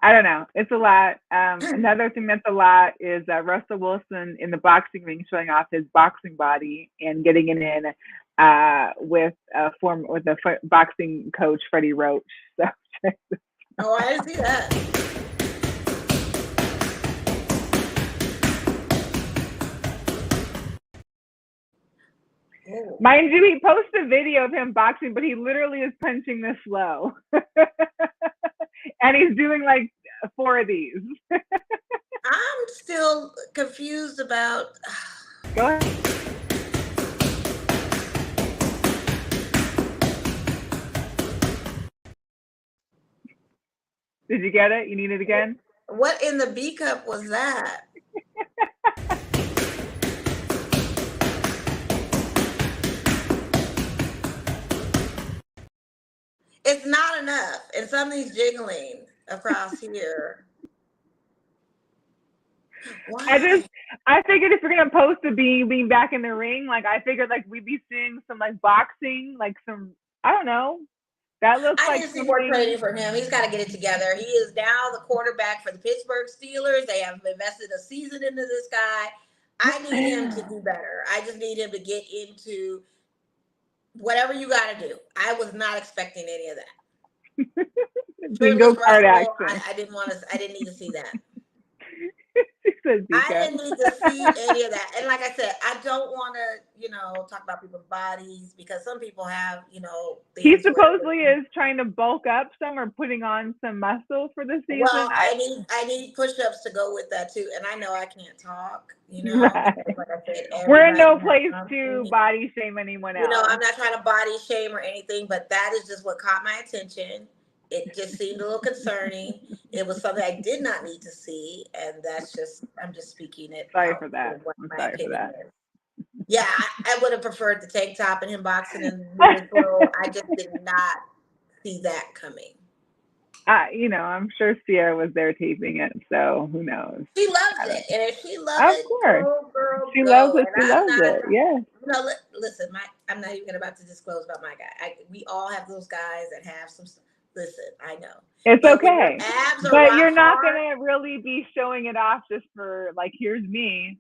I don't know. It's a lot. Another thing that's a lot is Russell Wilson in the boxing ring showing off his boxing body and getting it in with the boxing coach Freddie Roach. So. Oh, I didn't see that. Mind you, he posted a video of him boxing, but he literally is punching this slow. And he's doing like 4 of these. I'm still confused about. Go ahead. Did you get it? You need it again? What in the B cup was that? It's not enough, and something's jiggling across here. Why? I figured if you're gonna post to being back in the ring, like I figured like we'd be seeing some like boxing, like some, I don't know. That looks I like need to see more something. training for him. He's got to get it together. He is now the quarterback for the Pittsburgh Steelers. They have invested a season into this guy. I need him to do better. I just need him to get into whatever you got to do. I was not expecting any of that. Bingo card action. I didn't need to see that. Said I didn't need to see any of that. And like I said, I don't want to, talk about people's bodies because some people have, he supposedly is trying to bulk up some or putting on some muscle for the season. Well, I need push-ups to go with that too. And I know I can't talk, Right. Like I said, we're in no place to body shame anyone else. I'm not trying to body shame or anything, but that is just what caught my attention. It just seemed a little concerning. It was something I did not need to see, and I'm just speaking it. Sorry for that. I'm sorry for that. Yeah, I would have preferred the tank top and him boxing and moving slow. I just did not see that coming. I'm sure Sierra was there taping it, so who knows? She loves it, and if she loves it, girl, she loves it. She loves it. Yeah. Listen, I'm not even about to disclose about my guy. We all have those guys that have some. Listen, I know. It's okay. But you're not going to really be showing it off just for, like, here's me.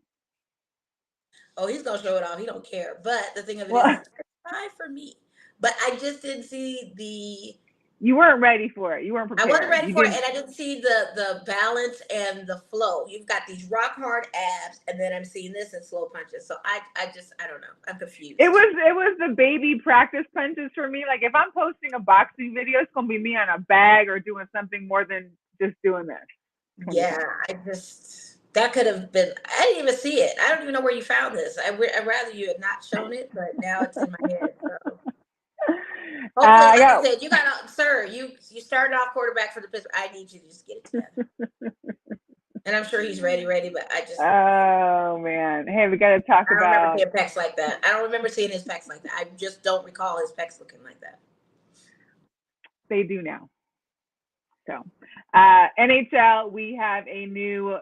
Oh, he's going to show it off. He don't care. But the thing of it is, it's fine for me. But I just didn't see the... You weren't ready for it. You weren't prepared. I wasn't ready for it, and I didn't see the balance and the flow. You've got these rock hard abs, and then I'm seeing this in slow punches. So I don't know. I'm confused. It was the baby practice punches for me. Like if I'm posting a boxing video, it's gonna be me on a bag or doing something more than just doing this. Yeah, that could have been. I didn't even see it. I don't even know where you found this. I'd rather you had not shown it, but now it's in my head. So. Hopefully, like I said, you got, sir. You started off quarterback for the Pittsburgh. I need you to just get it together. And I'm sure he's ready. But I just. Oh man! Hey, we got to talk about. I don't remember seeing pecs like that. I don't remember seeing his pecs like that. I just don't recall his pecs looking like that. They do now. So, NHL, we have a new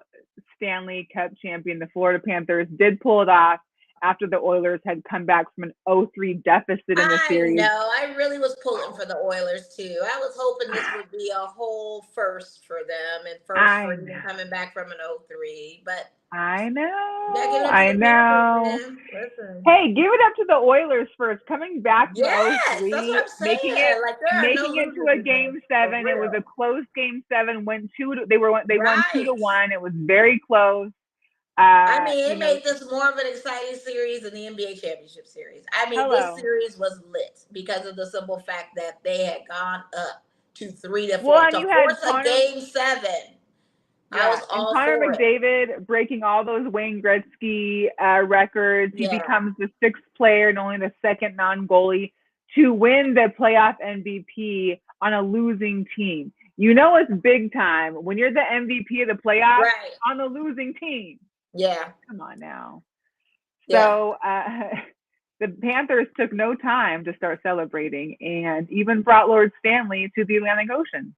Stanley Cup champion. The Florida Panthers did pull it off after the Oilers had come back from an 0-3 deficit in the series. I know. I really was pulling for the Oilers, too. I was hoping this would be a whole first for them and first for them coming back from an 0-3. But I know. I know. Hey, give it up to the Oilers first. Coming back from 0-3, that's what I'm saying. making it to a game 7. It was a close game 7. They won 2-1. It was very close. It made this more of an exciting series than the NBA championship series. This series was lit because of the simple fact that they had gone up to 3-4 to force a game 7. I was all Connor for McDavid breaking all those Wayne Gretzky records. He becomes the 6th player and only the 2nd non-goalie to win the playoff MVP on a losing team. It's big time when you're the MVP of the playoffs on the losing team. Yeah. Come on now. So the Panthers took no time to start celebrating and even brought Lord Stanley to the Atlantic Ocean.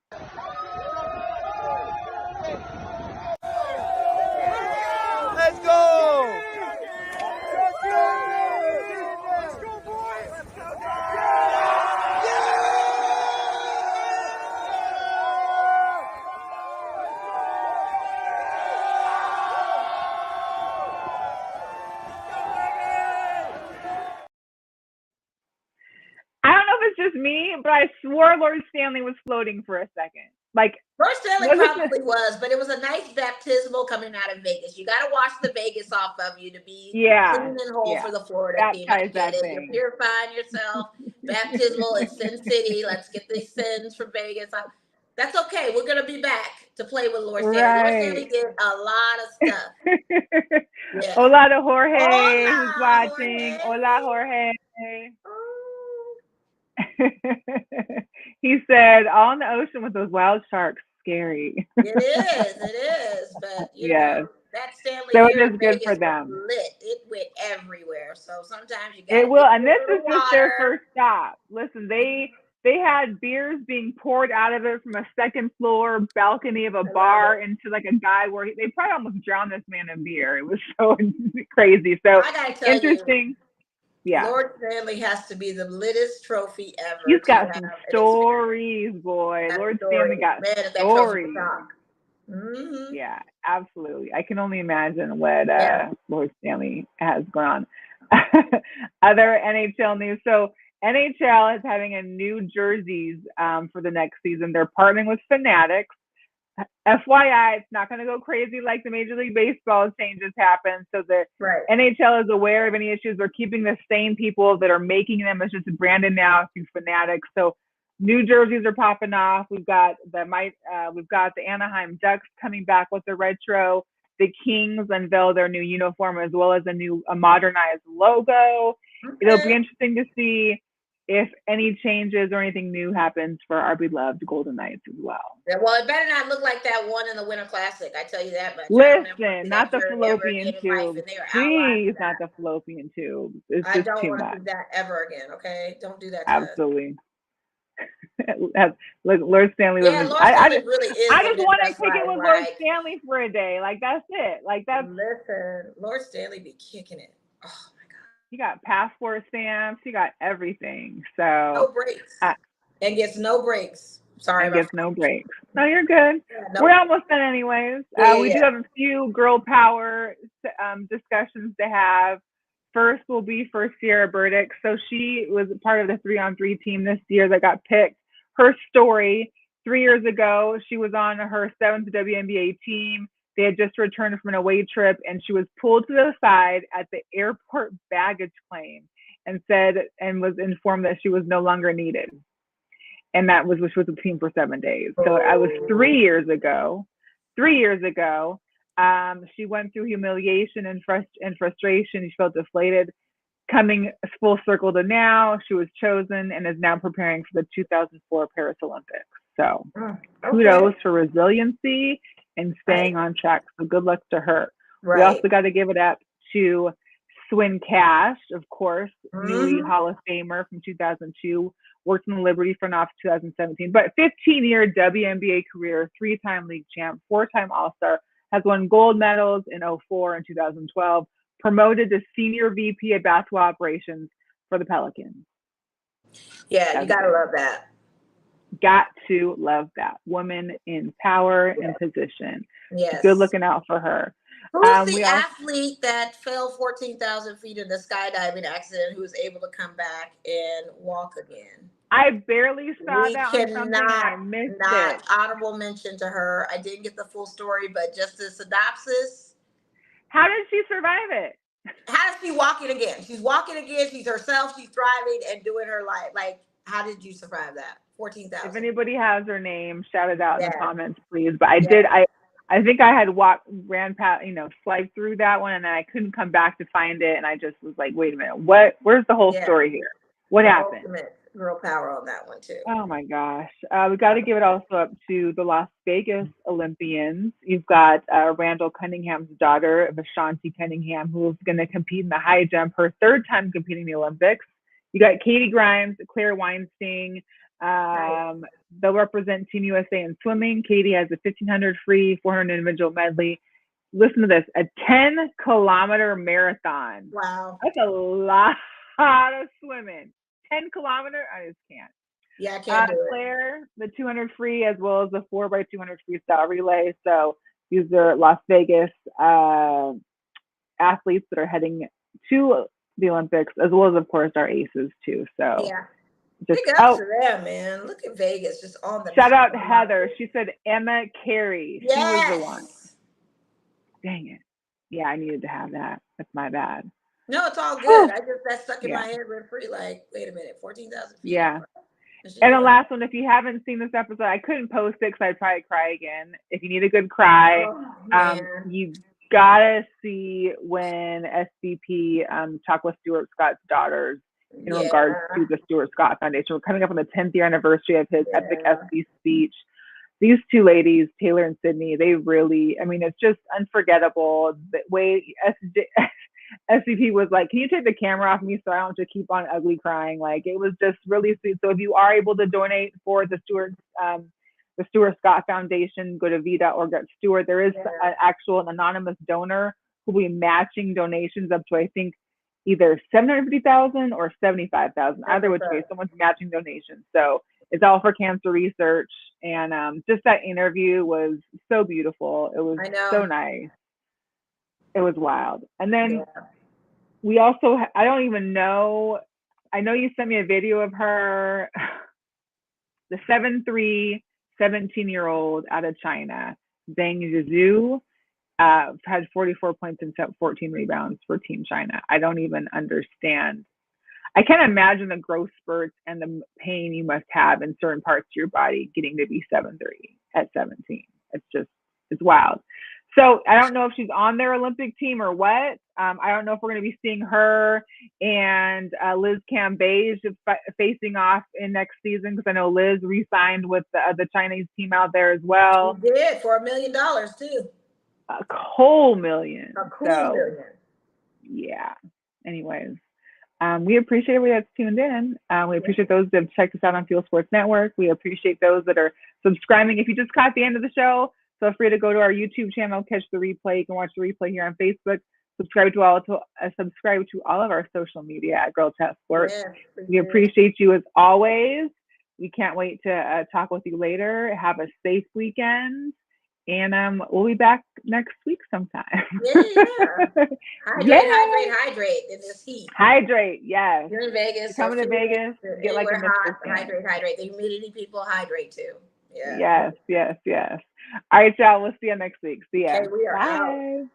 Let's go! It's just me, but I swore Lord Stanley was floating for a second. Like Lord Stanley probably was, but it was a nice baptismal coming out of Vegas. You got to wash the Vegas off of you to be clean and whole for the Florida team. I get it. You're purifying yourself. Baptismal in Sin City. Let's get these sins from Vegas. That's okay. We're gonna be back to play with Lord Stanley. Lord Stanley did a lot of stuff. Hola to Jorge, who's watching. Hola, Jorge. He said, "All in the ocean with those wild sharks, scary." It is. But you know, that Stanley so it is good for them. Lit. It went everywhere. So sometimes you got. It will, and this is just their first stop. Listen, They had beers being poured out of it from a second floor balcony of a bar into like a guy where they probably almost drowned this man in beer. It was so crazy. So I gotta tell interesting. Yeah. Lord Stanley has to be the littest trophy ever. He's got some stories, boy. Lord Stanley got stories. Mm-hmm. Yeah, absolutely. I can only imagine what Lord Stanley has gone on. Other NHL news. So NHL is having a new jerseys for the next season. They're partnering with Fanatics. FYI, it's not going to go crazy like the Major League Baseball changes happen. So the NHL is aware of any issues. They're keeping the same people that are making them. It's just branded now through Fanatics. So new jerseys are popping off. We've got the Anaheim Ducks coming back with the retro. The Kings unveil their new uniform as well as a modernized logo. Okay. It'll be interesting to see if any changes or anything new happens for our beloved Golden Knights as well. Yeah, well, it better not look like that one in the Winter Classic. I tell you that much. Listen, not the fallopian tube. Please, not the fallopian tube. It's just I don't want to do that ever again. Okay, don't do that. To Absolutely. Lord Stanley. Yeah, Lord Stanley really is. I just want to kick it with Lord Stanley for a day. Like that's it. Like that's. Listen, Lord Stanley be kicking it. Oh my God. He got passport stamps. He got everything. So no breaks. And gets no breaks. Sorry. And gets no breaks. No, you're good. Yeah, We're almost done anyways. We do have a few girl power discussions to have. First will be for Sierra Burdick. So she was part of the 3-on-3 team this year that got picked. Her story, 3 years ago, she was on her 7th WNBA team. They had just returned from an away trip, and she was pulled to the side at the airport baggage claim and was informed that she was no longer needed. And that was, which was a team for 7 days. So I was 3 years ago. 3 years ago, she went through humiliation and frustration. She felt deflated. Coming full circle to now, she was chosen and is now preparing for the 2004 Paris Olympics. So kudos for resiliency and staying on track. So good luck to her. Right. We also got to give it up to Swin Cash, of course, newly Hall of Famer from 2002, worked in the Liberty front office 2017, but 15-year WNBA career, 3-time league champ, 4-time All-Star, has won gold medals in 2004 and 2012, promoted to senior VP of basketball operations for the Pelicans. Yeah, you gotta love that. Got to love that. Woman in power and position. Yes. Good looking out for her. Who's the athlete that fell 14,000 feet in the skydiving accident who was able to come back and walk again? I barely saw that on something and I missed it. Honorable mention to her. I didn't get the full story, but just the synopsis. How did she survive it? How is she walking again? She's walking again. She's herself. She's thriving and doing her life. Like, how did you survive that? 14,000. If anybody has her name, shout it out in the comments, please. But I think I had ran past, swiped through that one, and then I couldn't come back to find it, and I just was like, wait a minute, where's the whole story here? What happened? Ultimate girl power on that one too. Oh my gosh. We got to give it also up to the Las Vegas Olympians. You've got Randall Cunningham's daughter, Vashanti Cunningham, who's going to compete in the high jump, her 3rd time competing in the Olympics. You got Katie Grimes, Claire Weinstein. They'll represent Team USA in swimming. Katie has a 1,500 free, 400 individual medley. Listen to this, a 10-kilometer marathon. Wow. That's a lot of swimming. 10 kilometers? I just can't. Yeah, I can't do it. Claire, the 200 free, as well as the 4x200 freestyle relay. So these are Las Vegas athletes that are heading to the Olympics, as well as, of course, our aces, too. So yeah. Big up to them, man. Look at Vegas, just on the shout out Heather. She said Emma Carey. Yes. She was the one. Dang it. Yeah, I needed to have that. That's my bad. No, it's all good. That stuck in my head rent free. Like, wait a minute, 14,000 feet. Yeah. And the last one, if you haven't seen this episode, I couldn't post it because I'd probably cry again. If you need a good cry, you gotta see when SVP talked with Stuart Scott's daughters in regards to the Stuart Scott Foundation. We're coming up on the 10th year anniversary of his epic SB speech. These two ladies, Taylor and Sydney, they really, it's just unforgettable. The way SCP was like, can you take the camera off me so I don't just keep on ugly crying? Like, it was just really sweet. So if you are able to donate for the Stuart Scott Foundation, go to v.org/Stuart. There is an actual anonymous donor who will be matching donations up to, I think, either 750,000 or 75,000. Either which way, someone's matching donations. So it's all for cancer research. And just that interview was so beautiful. It was so nice. It was wild. And then we also, I don't even know, I know you sent me a video of her, the 7'3", 17-year-old out of China, Zhang Zhizhu, had 44 points and 14 rebounds for Team China. I don't even understand. I can't imagine the growth spurts and the pain you must have in certain parts of your body getting to be 7'3" at 17. It's wild. So I don't know if she's on their Olympic team or what. I don't know if we're going to be seeing her and Liz Cambage facing off in next season, because I know Liz re-signed with the Chinese team out there as well. She did, for $1 million too. A whole million. A cool million. Yeah. Anyways, we appreciate everybody that's tuned in. We appreciate those that have checked us out on Fuel Sports Network. We appreciate those that are subscribing. If you just caught the end of the show, feel free to go to our YouTube channel, catch the replay. You can watch the replay here on Facebook. Subscribe to all of our social media at Girl Chat Sports. We appreciate you as always. We can't wait to talk with you later. Have a safe weekend, and we'll be back next week sometime. Hydrate in this heat. Hydrate, yes. You're in Vegas. You're coming to Vegas. Get like a hot. Hydrate. The humidity people hydrate too. Yeah. Yes. All right, y'all. We'll see you next week. See ya. Okay, we are Bye. out.